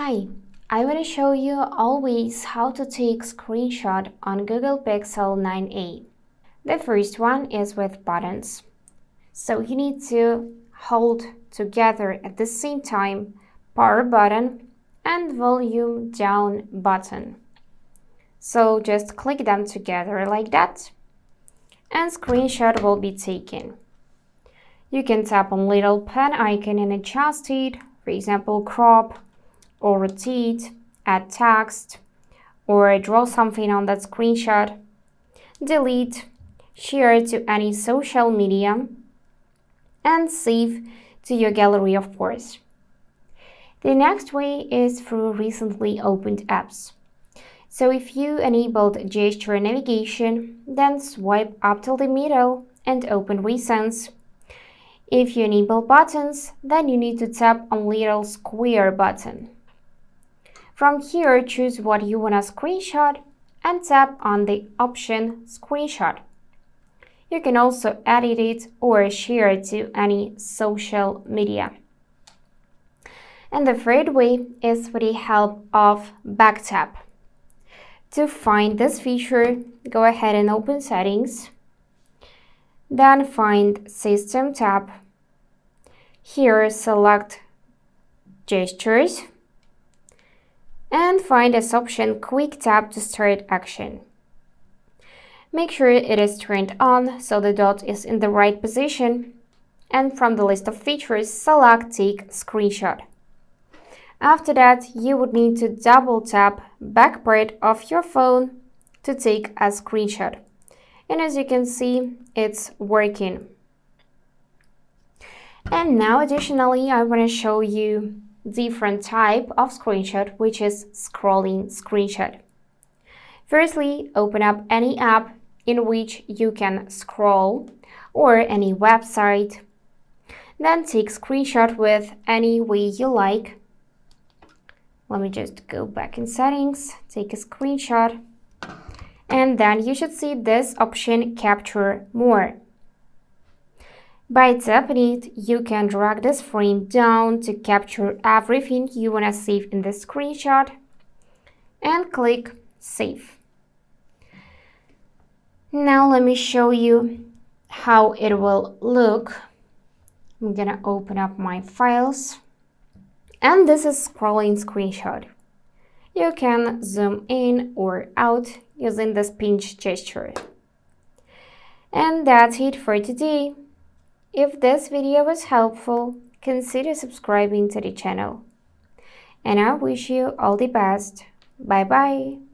Hi, I want to show you always how to take screenshot on Google Pixel 9a. The first one is with buttons. So you need to hold together at the same time power button and volume down button. So just click them together like that and screenshot will be taken. You can tap on little pen icon and adjust it, for example crop or rotate, add text, or draw something on that screenshot, delete, share it to any social media, and save to your gallery, of course. The next way is through recently opened apps. So if you enabled gesture navigation, then swipe up till the middle and open Recents. If you enable buttons, then you need to tap on little square button. From here, choose what you want to screenshot and tap on the option Screenshot. You can also edit it or share it to any social media. And the third way is with the help of Backtap. To find this feature, go ahead and open Settings. Then find System tab. Here, select Gestures. And find this option Quick Tap to start action. Make sure it is turned on so the dot is in the right position. And from the list of features, select Take Screenshot. After that, you would need to double tap back part of your phone to take a screenshot. And as you can see, it's working. And now additionally, I want to show you different type of screenshot, which is scrolling screenshot. Firstly, open up any app in which you can scroll or any website. Then take screenshot with any way you like. Let me just go back in settings, take a screenshot, and then you should see this option Capture More. By tapping it, you can drag this frame down to capture everything you want to save in the screenshot and click Save. Now let me show you how it will look. I'm gonna open up my files. And this is scrolling screenshot. You can zoom in or out using this pinch gesture. And that's it for today. If this video was helpful, consider subscribing to the channel. And I wish you all the best. Bye bye.